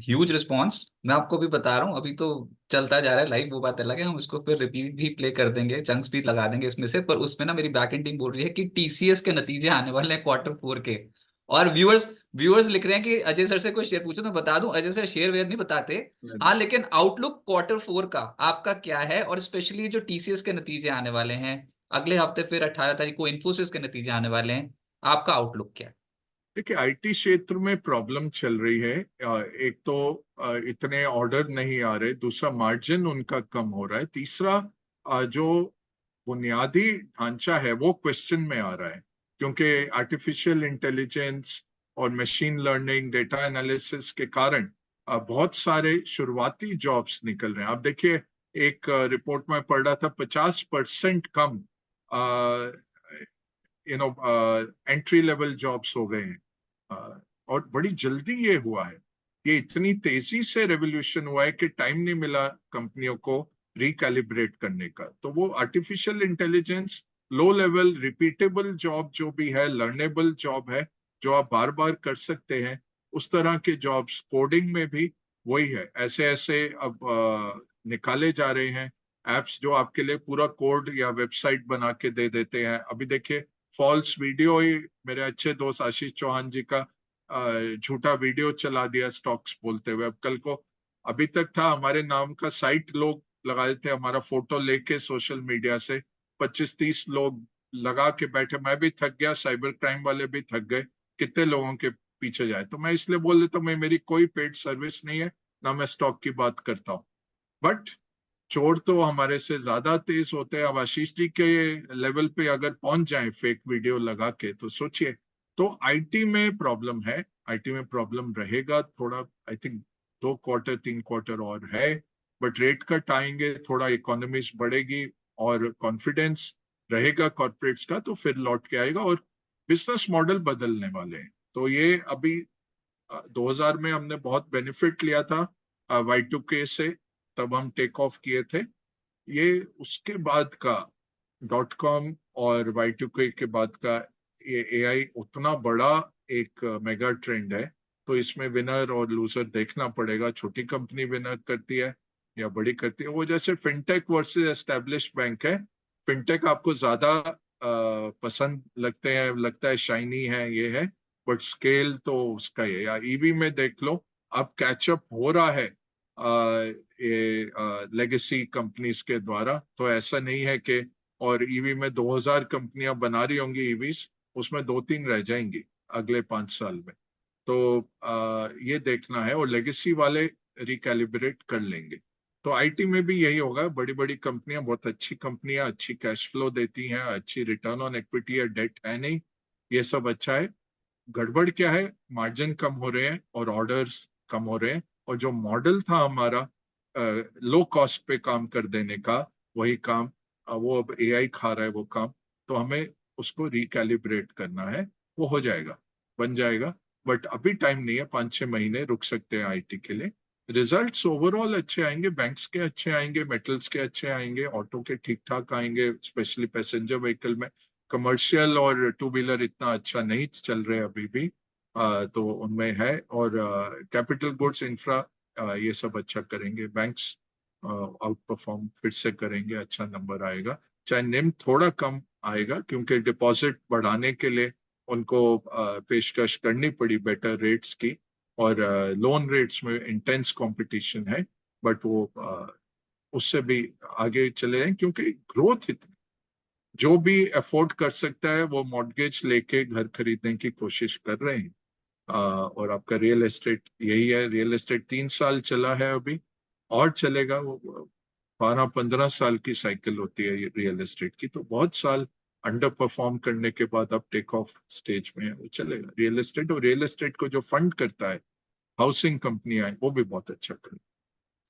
Huge response. मैं आपको भी बता रहा हूँ, अभी तो चलता जा रहा है लाइव, वो बात अलग है, हम इसको फिर रिपीट भी प्ले कर देंगे, चंक्स भी लगा देंगे इसमें से। पर उसमें ना मेरी बैकएंड टीम बोल रही है कि टीसीएस के नतीजे आने वाले हैं क्वार्टर 4 के। और व्यूअर्स व्यूअर्स लिख रहे हैं कि अजय सर से कोई शेयर पूछो तो बता दूं, अजय सर शेयर वेयर नहीं बताते। हाँ, लेकिन आउटलुक क्वार्टर 4 का आपका क्या है, और स्पेशली जो टीसीएस के नतीजे आने वाले हैं अगले हफ्ते, फिर 18 तारीख को इन्फोसिस के नतीजे आने वाले हैं, आपका आउटलुक क्या है? देखिए, आईटी क्षेत्र में प्रॉब्लम चल रही है। एक तो इतने ऑर्डर नहीं आ रहे, दूसरा मार्जिन उनका कम हो रहा है, तीसरा जो बुनियादी ढांचा है वो क्वेश्चन में आ रहा है, क्योंकि आर्टिफिशियल इंटेलिजेंस और मशीन लर्निंग डेटा एनालिसिस के कारण बहुत सारे शुरुआती जॉब्स निकल रहे हैं। आप देखिए, एक रिपोर्ट में पढ़ रहा था 50% कम एंट्री लेवल जॉब्स हो गए हैं। और बड़ी जल्दी ये हुआ है, ये इतनी तेजी से रेवोल्यूशन हुआ है कि टाइम नहीं मिला कंपनियों को रिकैलिब्रेट करने का। तो वो artificial intelligence, low level repeatable job जो भी है, लर्नेबल जॉब है, जो आप बार बार कर सकते हैं, उस तरह के जॉब्स कोडिंग में भी वही है। ऐसे ऐसे अब निकाले जा रहे हैं एप्स जो आपके लिए पूरा कोड या वेबसाइट बना के दे देते हैं। अभी देखिए, फॉल्स वीडियो ही, मेरे अच्छे दोस्त आशीष चौहान जी का झूठा वीडियो चला दिया स्टॉक्स बोलते हुए। अब कल को, अभी तक था हमारे नाम का साइट, लोग लगा देते हमारा फोटो लेके सोशल मीडिया से, 25-30 लोग लगा के बैठे। मैं भी थक गया, साइबर क्राइम वाले भी थक गए, कितने लोगों के पीछे जाए। तो मैं इसलिए बोल देता हूँ, मैं, मेरी कोई पेड सर्विस नहीं है, ना मैं स्टॉक की बात करता हूँ। बट चोर तो हमारे से ज्यादा तेज होते हैं। अब आशीष जी के लेवल पे अगर पहुंच जाए फेक वीडियो लगा के, तो सोचिए। तो आईटी में प्रॉब्लम है, आईटी में प्रॉब्लम रहेगा थोड़ा, आई थिंक 2 क्वार्टर 3 क्वार्टर और है। बट रेट कट आएंगे, थोड़ा इकोनॉमीज बढ़ेगी और कॉन्फिडेंस रहेगा कॉर्पोरेट्स का, तो फिर लौट के आएगा और बिजनेस मॉडल बदलने वाले हैं। तो ये अभी 2000 में हमने बहुत बेनिफिट लिया था Y2K से, तब हम टेक ऑफ किए थे। ये उसके बाद का .com और Y2K के बाद का ये एआई उतना बड़ा एक मेगा ट्रेंड है। तो इसमें विनर और लूजर देखना पड़ेगा, छोटी कंपनी विनर करती है या बड़ी करती है। वो जैसे फिनटेक वर्सेस एस्टेब्लिश्ड बैंक है। फिनटेक आपको ज्यादा पसंद लगते हैं, लगता है शाइनी है, ये है, बट स्केल तो उसका ही है। या ईवी में देख लो, अब कैचअप हो रहा है ये लेगेसी कंपनीज के द्वारा। तो ऐसा नहीं है कि, और ईवी में 2000 कंपनियां बना रही होंगी ईवीज, उसमें 2-3 रह जाएंगी अगले 5 साल में। तो ये देखना है, और लेगेसी वाले रिकैलिब्रेट कर लेंगे। तो आईटी में भी यही होगा, बड़ी बड़ी कंपनियां, बहुत अच्छी कंपनियां, अच्छी कैश फ्लो देती हैं, अच्छी रिटर्न ऑन इक्विटी है, डेट है नहीं, ये सब अच्छा है। गड़बड़ क्या है, मार्जिन कम हो रहे हैं और ऑर्डर्स कम हो रहे हैं। और जो मॉडल था हमारा लो कॉस्ट पे काम कर देने का, वही काम वो अब एआई खा रहा है वो काम। तो हमें उसको रिकैलिब्रेट करना है, वो हो जाएगा, बन जाएगा। बट अभी टाइम नहीं है, 5-6 महीने रुक सकते हैं आईटी के लिए। रिजल्ट्स ओवरऑल अच्छे आएंगे, बैंक्स के अच्छे आएंगे, मेटल्स के अच्छे आएंगे, ऑटो के ठीक ठाक आएंगे, स्पेशली पैसेंजर व्हीकल में। कमर्शियल और टू व्हीलर इतना अच्छा नहीं चल रहे अभी भी, तो उनमें है। और कैपिटल गुड्स, इंफ्रा, ये सब अच्छा करेंगे। बैंक्स आउट परफॉर्म फिर से करेंगे, अच्छा नंबर आएगा। चाहे निम थोड़ा कम आएगा, क्योंकि डिपॉजिट बढ़ाने के लिए उनको पेशकश करनी पड़ी बेटर रेट्स की, और लोन रेट्स में इंटेंस कंपटीशन है। बट वो उससे भी आगे चले जाएं, क्योंकि ग्रोथ इतनी, जो भी अफोर्ड कर सकता है वो मॉर्गेज लेके घर खरीदने की कोशिश कर रहे हैं। और आपका रियल एस्टेट यही है, रियल एस्टेट 3 साल चला है अभी, और चलेगा वो। 12-15 साल की साइकिल होती है ये रियल एस्टेट की, तो बहुत साल अंडर परफॉर्म करने के बाद अब टेक ऑफ स्टेज में है, वो चलेगा रियल एस्टेट। और रियल एस्टेट को जो फंड करता है, हाउसिंग कंपनियां हैं, वो भी बहुत अच्छा कर।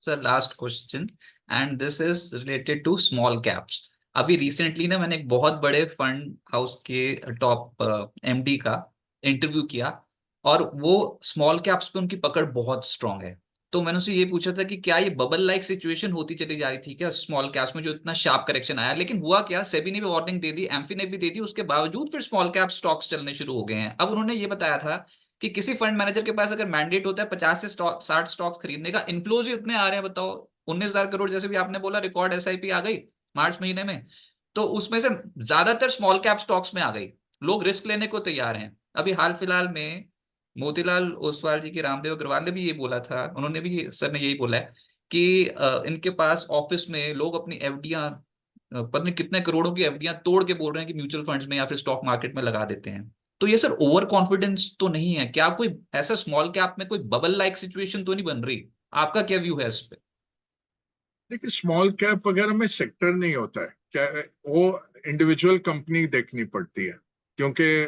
Sir last question, and this is related to small caps. अभी रिसेंटली ना मैंने एक बहुत बड़े फंड हाउस के टॉप एमडी का इंटरव्यू किया, और वो स्मॉल कैप्स पे उनकी पकड़ बहुत स्ट्रांग है। तो मैंने उनसे ये पूछा था कि क्या ये बबल लाइक सिचुएशन होती चली जा रही थी क्या स्मॉल कैप्स में, जो इतना शार्प करेक्शन आया, लेकिन हुआ क्या, सेबी ने भी वार्निंग दे दी, एम्फी ने भी दे दी, उसके बावजूद फिर स्मॉल कैप स्टॉक्स चलने शुरू हो गए हैं। अब उन्होंने ये बताया था कि किसी फंड मैनेजर के पास अगर मैंडेट होता है 50 से 60 स्टॉक्स खरीदने का, इन्फ्लोज ही उतने आ रहे हैं, बताओ। 19,000 करोड़ जैसे भी आपने बोला रिकॉर्ड एसआईपी आ गई मार्च महीने में। तो उसमें से ज्यादातर स्मॉल कैप स्टॉक्स में आ गई। लोग रिस्क लेने को तैयार हैं। अभी हाल फिलहाल में मोतीलाल ओसवाल जी की, रामदेव अग्रवाल ने भी ये बोला था, उन्होंने भी, सर ने यही बोला है कि इनके पास ऑफिस में लोग अपनी एफडियां, पता नहीं कितने करोड़ों की एफडियां तोड़ के बोल रहे हैं कि म्यूचुअल फंड्स में या फिर स्टॉक मार्केट में लगा देते हैं। तो ये सर ओवर कॉन्फिडेंस तो नहीं है क्या? कोई ऐसा स्मॉल कैप में कोई बबल लाइक सिचुएशन तो नहीं बन रही? आपका क्या व्यू है इस पे? देखिए, स्मॉल कैप वगैरह में सेक्टर नहीं होता है क्या, वो इंडिविजुअल कंपनी देखनी पड़ती है, क्योंकि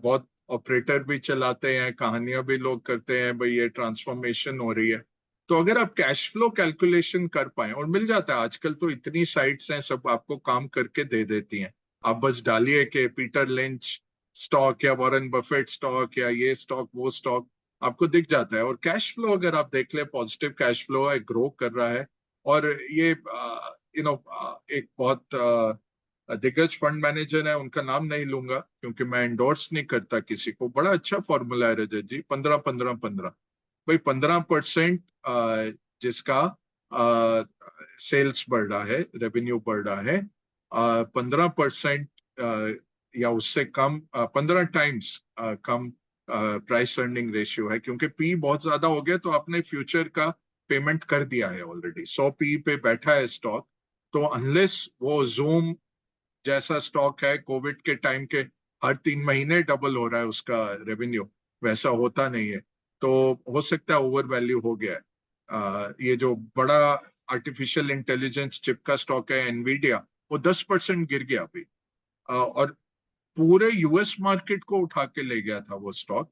बहुत ऑपरेटर भी चलाते हैं, कहानियां भी लोग करते हैं भाई ये ट्रांसफॉर्मेशन हो रही है। तो अगर आप कैश फ्लो कैलकुलेशन कर पाए, और मिल जाता है आजकल तो इतनी साइट्स हैं, सब आपको काम करके दे देती हैं। आप बस डालिए कि पीटर लिंच स्टॉक या वॉरेन बफेट स्टॉक या ये स्टॉक वो स्टॉक, आपको दिख जाता है। और कैश फ्लो अगर आप देख ले, पॉजिटिव कैश फ्लो है, ग्रो कर रहा है। और ये एक बहुत दिग्गज फंड मैनेजर है, उनका नाम नहीं लूंगा क्योंकि मैं इंडोर्स नहीं करता किसी को। बड़ा अच्छा फॉर्मूला है रजत जी, 15-15-15। भाई 15% जिसका सेल्स बढ़ रहा है, रेवेन्यू बढ़ रहा है, 15% या उससे कम, 15 टाइम्स कम प्राइस अर्निंग रेशियो है, क्योंकि पी बहुत ज्यादा हो गया तो आपने फ्यूचर का पेमेंट कर दिया है ऑलरेडी। 100 पी पे बैठा है स्टॉक, तो अनलेस वो जूम जैसा स्टॉक है, कोविड के टाइम के हर 3 महीने डबल हो रहा है उसका रेवेन्यू, वैसा होता नहीं है। तो हो सकता है ओवर वैल्यू हो गया है। ये जो बड़ा आर्टिफिशियल इंटेलिजेंस चिप का स्टॉक है एनवीडिया, वो 10% गिर गया अभी। और पूरे यूएस मार्केट को उठा के ले गया था वो स्टॉक।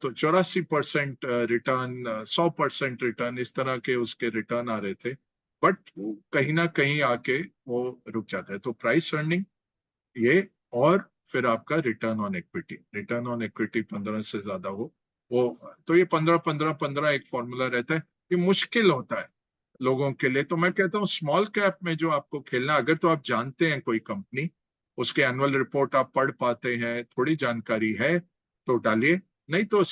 तो 84% रिटर्न, 100% रिटर्न, इस तरह के उसके रिटर्न आ रहे थे। बट कहीं ना कहीं आके वो रुक जाता है। तो प्राइस अर्निंग ये, और फिर आपका रिटर्न ऑन इक्विटी 15 से ज्यादा हो वो। तो ये 15-15-15 एक फॉर्मूला रहता है। ये मुश्किल होता है लोगों के लिए। तो मैं कहता हूँ स्मॉल कैप में जो आपको खेलना, अगर तो आप जानते हैं कोई कंपनी, उसके एनुअल रिपोर्ट आप पढ़ पाते हैं, थोड़ी जानकारी है, तो डालिए। नहीं तो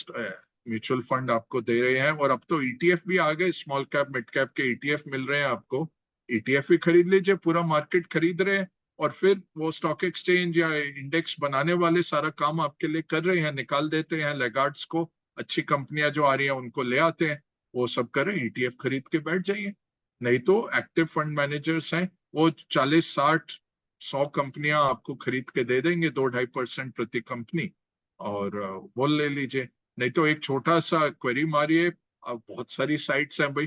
म्यूचुअल फंड आपको दे रहे हैं, और अब तो ईटीएफ भी आ गए, स्मॉल कैप मिड कैप के ईटीएफ मिल रहे हैं आपको। ईटीएफ भी खरीद लीजिए, पूरा मार्केट खरीद रहे हैं। और फिर वो स्टॉक एक्सचेंज या इंडेक्स बनाने वाले सारा काम आपके लिए कर रहे हैं, निकाल देते हैं लैगार्ड्स को, अच्छी कंपनियां जो आ रही हैं उनको ले आते हैं, वो सब करें, ईटीएफ खरीद के बैठ जाइए। नहीं तो एक्टिव फंड मैनेजर्स हैं, वो 40-60-100 कंपनियां आपको खरीद के दे देंगे, 2-2.5% प्रति कंपनी, और वो ले लीजिए। नहीं तो एक छोटा सा क्वेरी मारिए, अब बहुत सारी साइट्स हैं भाई,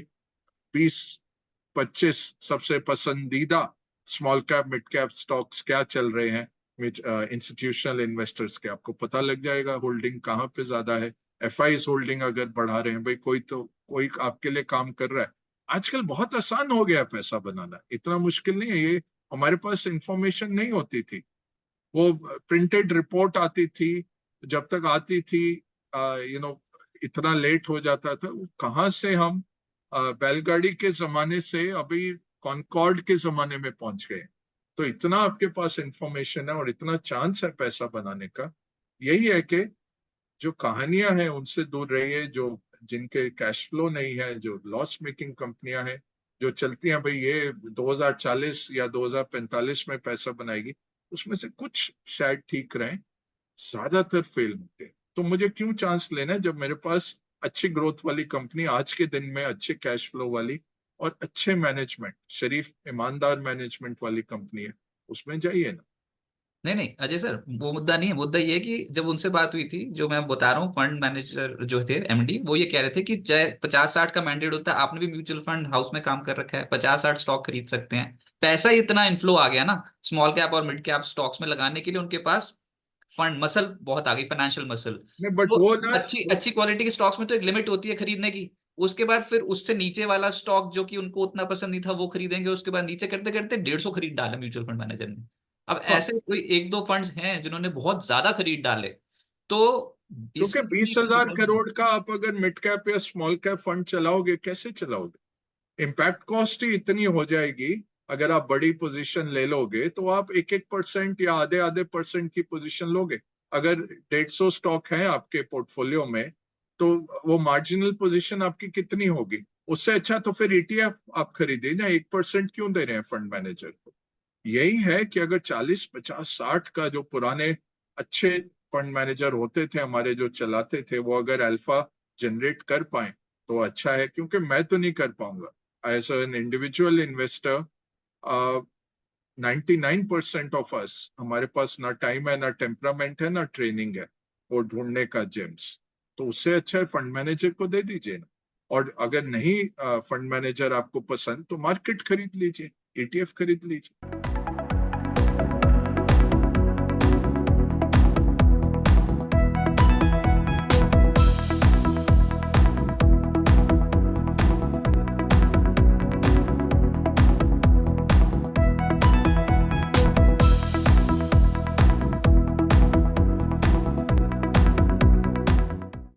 20-25 सबसे पसंदीदा small cap mid cap stocks क्या चल रहे हैं इंस्टीट्यूशनल इन्वेस्टर्स के, आपको पता लग जाएगा होल्डिंग कहाँ पे ज्यादा है। एफआईज होल्डिंग अगर बढ़ा रहे हैं भाई, कोई आपके लिए काम कर रहा है। आजकल बहुत आसान हो गया है पैसा बनाना, इतना मुश्किल नहीं है ये। हमारे पास इंफॉर्मेशन नहीं होती थी, वो प्रिंटेड रिपोर्ट आती थी, जब तक आती थी इतना लेट हो जाता था। कहाँ से हम बैलगाड़ी के जमाने से अभी कॉनकॉर्ड के जमाने में पहुंच गए। तो इतना आपके पास इंफॉर्मेशन है और इतना चांस है पैसा बनाने का। यही है कि जो कहानियां हैं उनसे दूर रहिए, जो जिनके कैश फ्लो नहीं है, जो लॉस मेकिंग कंपनियां हैं, जो चलती हैं भाई ये 2040 या 2045 में पैसा बनाएगी, उसमें से कुछ शायद ठीक रहें, ज्यादातर फेल होते हैं। तो मुझे क्यों चांस लेना है जब मेरे पास अच्छी ग्रोथ वाली कंपनी आज के दिन में, अच्छे कैश फ्लो वाली और अच्छे मैनेजमेंट, शरीफ ईमानदार मैनेजमेंट वाली कंपनी है, उसमें जाइए ना। नहीं नहीं अजय सर, वो मुद्दा नहीं है। मुद्दा ये है कि जब उनसे बात हुई थी, जो मैं बता रहा हूँ, फंड मैनेजर जो थे, एमडी, वो ये कह रहे थे कि चाहे 50-60 का मैंडेट होता है, आपने भी म्यूचुअल फंड हाउस में काम कर रखा है, 50-60 स्टॉक खरीद सकते हैं। पैसा ही इतना इन्फ्लो आ गया ना स्मॉल कैप और मिड कैप स्टॉक्स में लगाने के लिए, उनके पास फंड मसल बहुत आ गई, फाइनेंशियल मसल। नहीं, बट तो वो ना अच्छी अच्छी क्वालिटी के स्टॉक्स में तो एक लिमिट होती है खरीदने की। उसके बाद फिर उससे नीचे वाला स्टॉक जो कि उनको उतना पसंद नहीं था वो खरीदेंगे, उसके बाद नीचे करते करते 150 खरीद डाला म्यूचुअल फंड मैनेजर ने। अब हाँ, ऐसे कोई एक दो फंड्स हैं जिन्होंने बहुत ज्यादा खरीद डाले। तो क्योंकि इसमें कितनी 20,000 करोड़ का आप अगर मिड कैप या स्मॉल कैप फंड चलाओगे, कैसे चलाओगे? इम्पैक्ट कॉस्ट ही इतनी हो जाएगी। अगर आप बड़ी पोजीशन ले लोगे तो आप 1-1% या आधे आधे परसेंट की पोजीशन लोगे, अगर 150 स्टॉक है आपके पोर्टफोलियो में, तो वो मार्जिनल पोजीशन आपकी कितनी होगी? उससे अच्छा तो फिर ईटीएफ आप खरीदिए ना, 1% क्यों दे रहे हैं फंड मैनेजर को? यही है कि अगर 40, 50, 60 का जो पुराने अच्छे फंड मैनेजर होते थे हमारे जो चलाते थे, वो अगर अल्फा जनरेट कर पाए तो अच्छा है, क्योंकि मैं तो नहीं कर पाऊंगा as an individual investor. 99% of us, हमारे पास ना टाइम है, ना टेम्परामेंट है, ना ट्रेनिंग है वो ढूंढने का जेम्स। तो उससे अच्छा है फंड मैनेजर को दे दीजिए ना। और अगर नहीं फंड मैनेजर आपको पसंद, तो मार्केट खरीद लीजिए, ईटीएफ खरीद लीजिए।